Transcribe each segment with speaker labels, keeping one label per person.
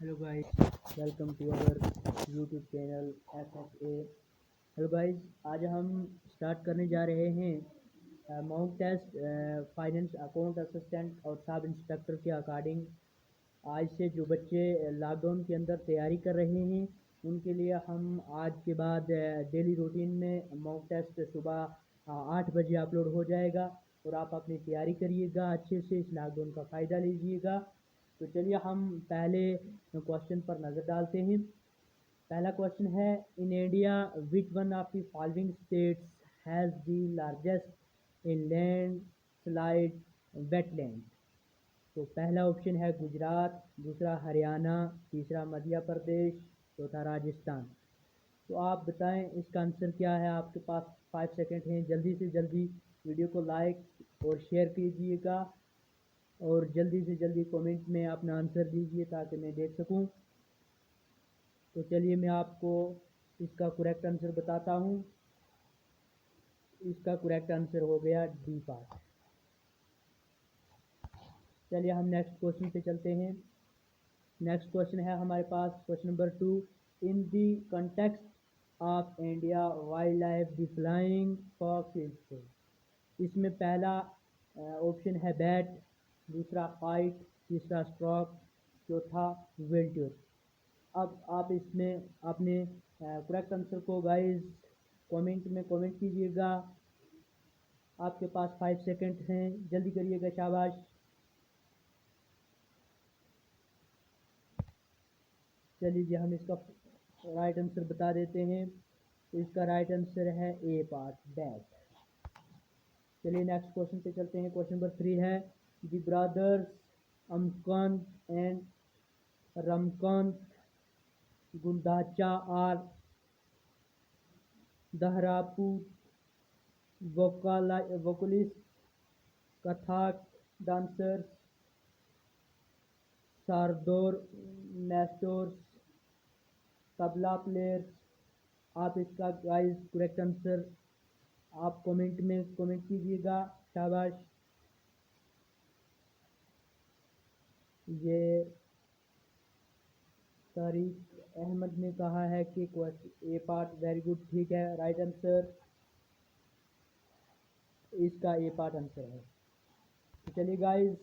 Speaker 1: Hello guys, welcome to our YouTube channel FFA। Hello guys, आज हम start करने जा रहे हैं mock test finance account assistant और सब इंस्पेक्टर के अकॉर्डिंग। आज से जो बच्चे लॉकडाउन के अंदर तैयारी कर रहे हैं उनके लिए हम आज के बाद डेली रूटीन में मॉक टेस्ट सुबह 8 बजे अपलोड हो जाएगा और आप अपनी तैयारी करिएगा, अच्छे से इस लॉकडाउन का फ़ायदा लीजिएगा। तो चलिए हम पहले क्वेश्चन पर नज़र डालते हैं। पहला क्वेश्चन है, in India which one of the following states has the largest inland slide wetland. तो पहला ऑप्शन है गुजरात, दूसरा हरियाणा, तीसरा मध्य प्रदेश, चौथा राजस्थान। तो आप बताएं इसका आंसर क्या है। आपके पास 5 सेकंड हैं, जल्दी से जल्दी वीडियो को लाइक और शेयर कीजिएगा और जल्दी से जल्दी कमेंट में अपना आंसर दीजिए ताकि मैं देख सकूं। तो चलिए मैं आपको इसका करेक्ट आंसर बताता हूं। इसका करेक्ट आंसर हो गया डी पार्ट। चलिए हम नेक्स्ट क्वेश्चन पे चलते हैं। नेक्स्ट क्वेश्चन है हमारे पास question number 2, in the context of India wild life the flying fox is. इसमें पहला ऑप्शन है बैट, दूसरा फाइट, तीसरा स्ट्रोक, चौथा वेल्ट्योर। अब आप इसमें अपने करेक्ट आंसर को गाइस कमेंट में कमेंट कीजिएगा। आपके पास 5 सेकंड हैं, जल्दी करिएगा, शाबाश। चलिए जी हम इसका राइट आंसर बता देते हैं। तो इसका राइट आंसर है ए पार्ट, बैट। चलिए नेक्स्ट क्वेश्चन पे चलते हैं। क्वेश्चन नंबर 3 है, the brothers Umakant and Ramakant Gundecha are dhrupad vocalists, Kathak dancers, sarod maestros, tabla players. आप इसका गाइस करेक्ट आंसर आप कमेंट में कमेंट कीजिएगा, शाबाश। ये तारिक अहमद ने कहा है कि ए पार्ट, वेरी गुड, ठीक है, राइट आंसर इसका ए पार्ट आंसर है। तो चलिए गाइस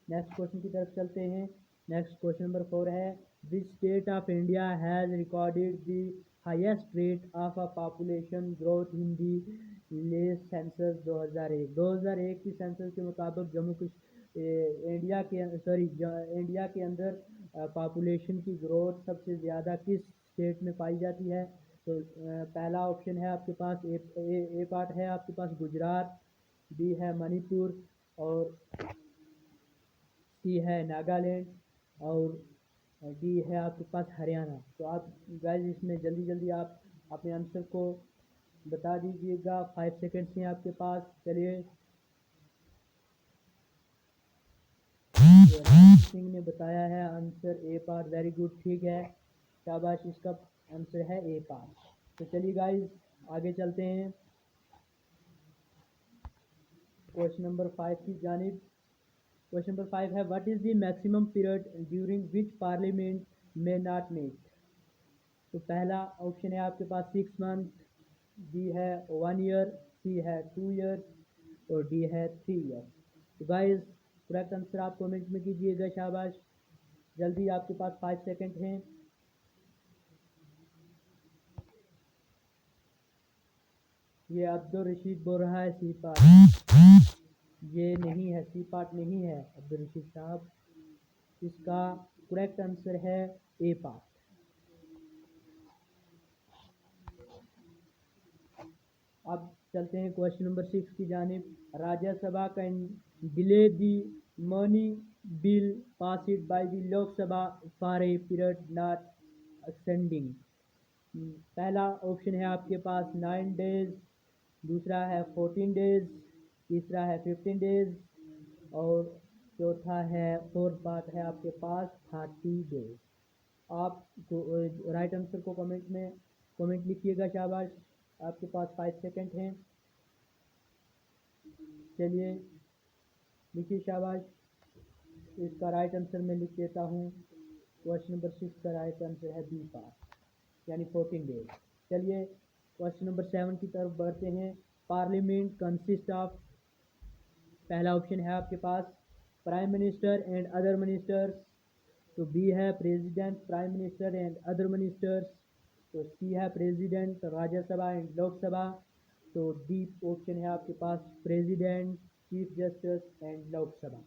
Speaker 1: नेक्स्ट क्वेश्चन की तरफ चलते हैं। नेक्स्ट क्वेश्चन नंबर 4 है, which state of India has recorded the highest rate of a population growth in the latest census 2001। 2001 की सेंसस के मुताबिक इंडिया के अंदर पॉपुलेशन की ग्रोथ सबसे ज़्यादा किस स्टेट में पाई जाती है। तो पहला ऑप्शन है आपके पास ए पार्ट है आपके पास गुजरात, बी है मणिपुर और सी है नागालैंड और डी है आपके पास हरियाणा। तो आप गाइस इसमें जल्दी जल्दी आप अपने आंसर को बता दीजिएगा, 5 सेकेंड्स हैं आपके पास। चलिए सिंह ने बताया है answer A part, very good, ठीक है, शाबाश, इसका आंसर है ए पार्ट। तो चलिए गाइस आगे चलते हैं क्वेश्चन नंबर 5 की जानिब। क्वेश्चन नंबर 5 है, what is the maximum period during which parliament may not meet. तो पहला ऑप्शन है आपके पास 6 मंथ, बी है 1 ईयर, सी है 2 ईयर्स और डी है 3 ईयर। तो गाइस करेक्ट आंसर आप कमेंट में कीजिएगा, शाबाश, जल्दी, आपके पास 5 सेकंड हैं। ये अब्दुल रशीद बोल रहा है सी पार्ट, ये नहीं है, सी पार्ट नहीं है अब्दुल रशीद साहब, इसका करेक्ट आंसर है ए पार्ट। अब चलते हैं क्वेश्चन नंबर 6 की जानिब। Rajya Sabha can delay the money bill passed by the Lok Sabha for a period not extending. पहला ऑप्शन है आपके पास 9 डेज, दूसरा है 14 डेज, तीसरा है 15 डेज और चौथा है फोर्थ पार्ट है आपके पास 30 डेज। आप राइट आंसर को कमेंट लिखिएगा, शाबाश, आपके पास 5 सेकंड हैं। चलिए लिखिए, शाबाश, इसका राइट आंसर मैं लिख देता हूँ। क्वेश्चन नंबर 6 का राइट आंसर है बी पार्ट, यानी 14 डेज। चलिए क्वेश्चन नंबर 7 की तरफ बढ़ते हैं। पार्लियामेंट कंसिस्ट ऑफ, पहला ऑप्शन है आपके पास prime minister and other ministers, तो बी है president, prime minister and other ministers, तो सी है प्रेसिडेंट, राज्यसभा एंड लोकसभा, तो डी ऑप्शन है आपके पास president, chief justice and Lok Sabha.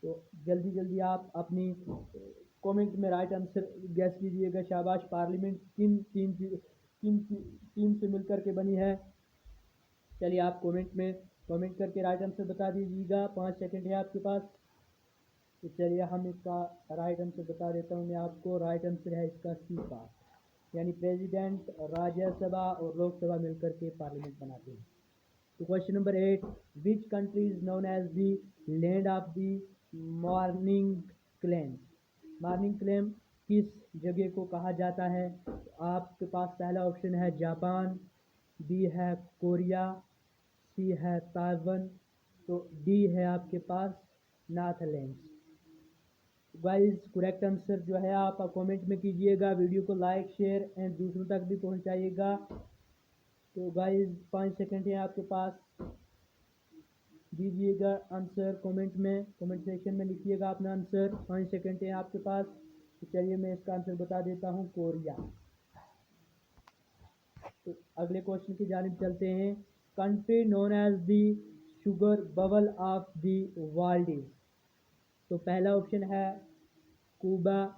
Speaker 1: तो जल्दी जल्दी आप अपनी कमेंट में राइट आंसर गैस कीजिएगा। शाबाश। पार्लियामेंट किन से मिलकर के बनी है? चलिए आप कमेंट करके राइट आंसर बता दीजिएगा। 5 सेकंड है आपके पास। तो चलिए हम इसका राइट आंसर बता देता हूँ मैं आपको। राइट आंसर है इसका सी पार्ट, यानी प्रेसिडेंट, राज्यसभा और लोकसभा मिलकर के पार्लियामेंट बनाते हैं। तो question number 8, which country is known as the land of the morning calm? Morning calm किस जगह को कहा जाता है? तो आपके पास पहला ऑप्शन है जापान, बी है कोरिया, सी है ताइवान, तो डी है आपके पास नाथलैंड। गाइस करेक्ट आंसर जो है आप कमेंट में कीजिएगा, वीडियो को लाइक शेयर एंड दूसरों तक भी पहुंचाइएगा। तो गाइस 5 सेकंड है आपके पास, दीजिएगा आंसर कमेंट सेक्शन में लिखिएगा अपना आंसर। 5 सेकंड है आपके पास। तो चलिए मैं इसका आंसर बता देता हूँ, कोरिया। तो अगले क्वेश्चन की जानिब चलते हैं। Country known as the sugar bowl of the world is, तो पहला ऑप्शन है क्यूबा,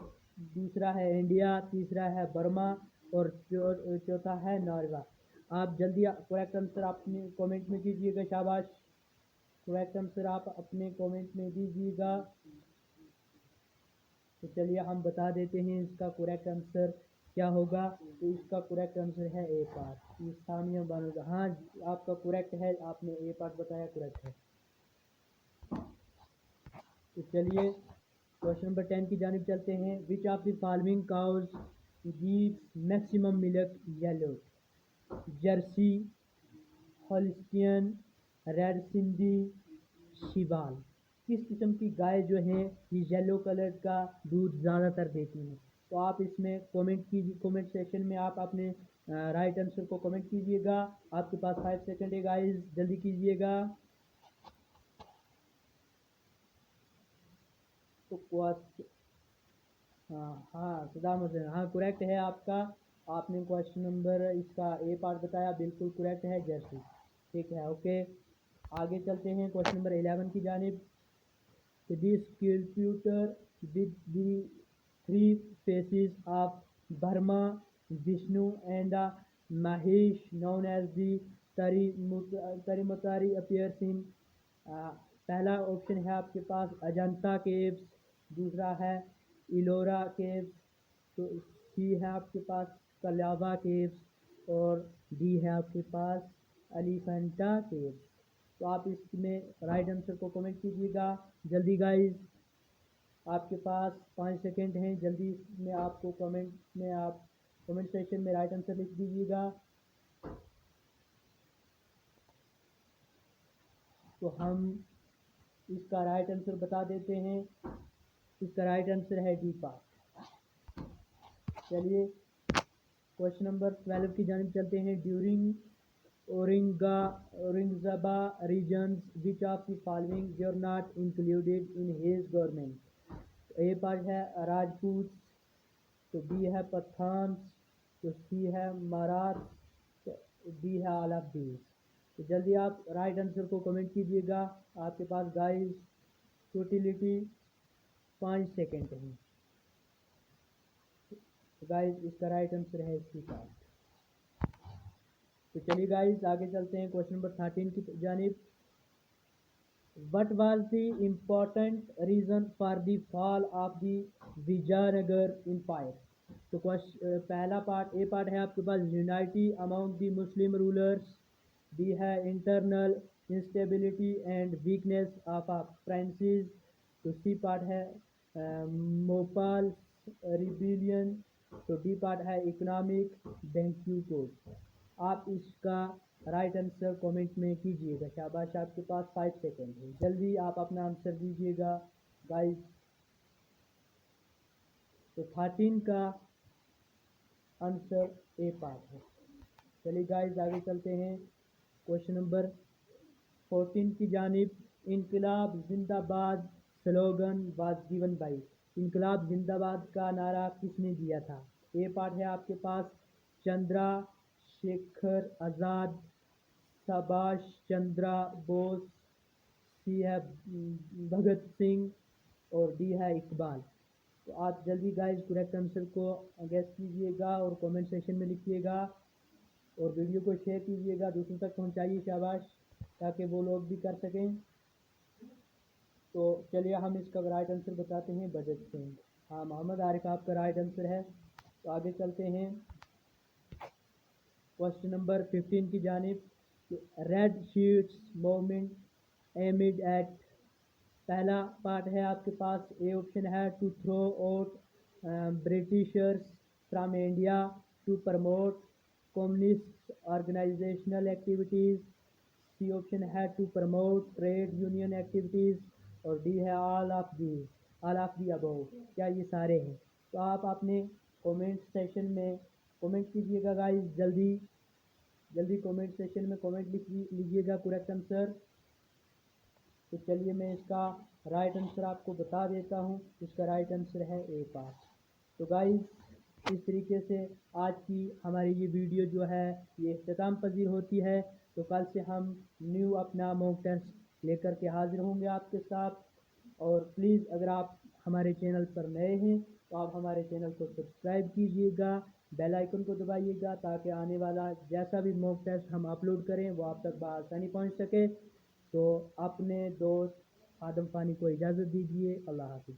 Speaker 1: दूसरा है इंडिया, तीसरा है बर्मा और चौथा है नॉर्वे। आप जल्दी करेक्ट आंसर अपने कमेंट में कीजिएगा। शाबाश। करेक्ट आंसर आप अपने कमेंट में दीजिएगा। तो चलिए हम बता देते हैं इसका करेक्ट आंसर क्या होगा। तो इसका करेक्ट आंसर है ए पार्ट, ये सानिया बानो। हाँ आपका करेक्ट है, आपने ए पार्ट बताया, करेक्ट है। तो चलिए क्वेश्चन नंबर 10 की जानिब चलते हैं। Which of the following cows gives maximum milk yield? Jersey, Holstein, red Sindhi, Sahiwal. किस किस्म की गाय जो है ये येलो कलर का दूध ज़्यादातर देती है? तो आप इसमें कमेंट सेक्शन में आप अपने राइट आंसर को कमेंट कीजिएगा। आपके पास 5 सेकंड है गाइस, जल्दी कीजिएगा। तो हाँ सदाम हुसैन, हाँ करेक्ट है आपका। आपने क्वेश्चन नंबर इसका ए पार्ट बताया, बिल्कुल करेक्ट है, जर्सी। ठीक है, ओके। आगे चलते हैं क्वेश्चन नंबर 11 की जानिब। This sculpture with the 3 faces of Brahma, Vishnu and Mahesh known as the Trimurti appears in, पहला ऑप्शन है आपके पास अजंता केव्स, दूसरा है इलोरा केव्स, तो सी है आपके पास कलावा केव्स और डी है आपके पास एलिफेंटा केव्स। तो आप इसमें राइट आंसर को कमेंट कीजिएगा जल्दी गाइस। आपके पास 5 सेकंड हैं, जल्दी में आपको कमेंट सेक्शन में राइट आंसर लिख दीजिएगा। तो हम इसका राइट आंसर बता देते हैं। इसका राइट आंसर है डी पार्ट। चलिए क्वेश्चन नंबर 12 की जानिब चलते हैं। During Aurangzeb reigns which of the following were not included in his government? A part है राजपूत, तो बी है पठान, तो सी है मराठ, तो डी है ऑल ऑफ दीज। तो जल्दी आप राइट आंसर को कमेंट कीजिएगा। आपके पास गाइस टोटलिटी 5 सेकेंड है। तो गाइस इसका राइट आंसर है इसकी पार्ट। तो चलिए गाइस आगे चलते हैं क्वेश्चन नंबर 13 की जानिब। What was the important reason for the fall of the Vijayanagar empire? तो पहला पार्ट ए पार्ट है आपके पास unity among the Muslim rulers, B है internal instability and weakness of French, तो सी पार्ट है मोपाल रिबिलियन, तो डी पार्ट है इकोनॉमिक बैंक्यूट। आप इसका राइट आंसर कमेंट में कीजिएगा। शाबाश, आपके पास 5 सेकंड है, जल्दी आप अपना आंसर दीजिएगा गाइस। तो 13 का आंसर ए पार्ट है। चलिए गाइस आगे चलते हैं। क्वेश्चन नंबर 14 की जानिब। इनकलाब जिंदाबाद स्लोगन वाज गिवन बाई। इनकलाब जिंदाबाद का नारा किसने दिया था? ए पार्ट है आपके पास चंद्रा शेखर आज़ाद, सुभाष चंद्र बोस, सी है भगत सिंह और डी है इकबाल। तो आप जल्दी गाइस करेक्ट आंसर को गैस कीजिएगा और कमेंट सेक्शन में लिखिएगा और वीडियो को शेयर कीजिएगा, दूसरों तक पहुंचाइए शाबाश, ताकि वो लोग भी कर सकें। तो चलिए हम इसका राइट आंसर बताते हैं, भगत सिंह। हाँ मोहम्मद आरिफ आपका राइट आंसर है। तो आगे चलते हैं क्वेश्चन नंबर 15 की जानिब। Red shirts movement aimed at. पहला पार्ट है आपके पास, ए ऑप्शन है to throw out Britishers from India, to promote communist organisational activities, C option है to promote trade union activities और डी है ऑल ऑफ दी अबव। क्या ये सारे हैं? तो आप अपने कमेंट सेशन में कमेंट कीजिएगा गाइस, जल्दी जल्दी कमेंट सेशन में कमेंट लिख लीजिएगा करेक्ट आंसर। तो चलिए मैं इसका राइट आंसर आपको बता देता हूँ। इसका राइट आंसर है ए पार्ट। तो गाइस इस तरीके से आज की हमारी ये वीडियो जो है ये इख्तिताम पजीर होती है। तो कल से हम न्यू अपना मॉक टेस्ट लेकर के हाजिर होंगे आपके साथ। और प्लीज़ अगर आप हमारे चैनल पर नए हैं तो आप हमारे चैनल को सब्सक्राइब कीजिएगा, बेल आइकन को दबाइएगा, ताकि आने वाला जैसा भी मॉक टेस्ट हम अपलोड करें वो आप तक बआसानी पहुंच सके। तो अपने दोस्त आदम फ़ानी को इजाज़त दीजिए। अल्लाह हाफ़िज़।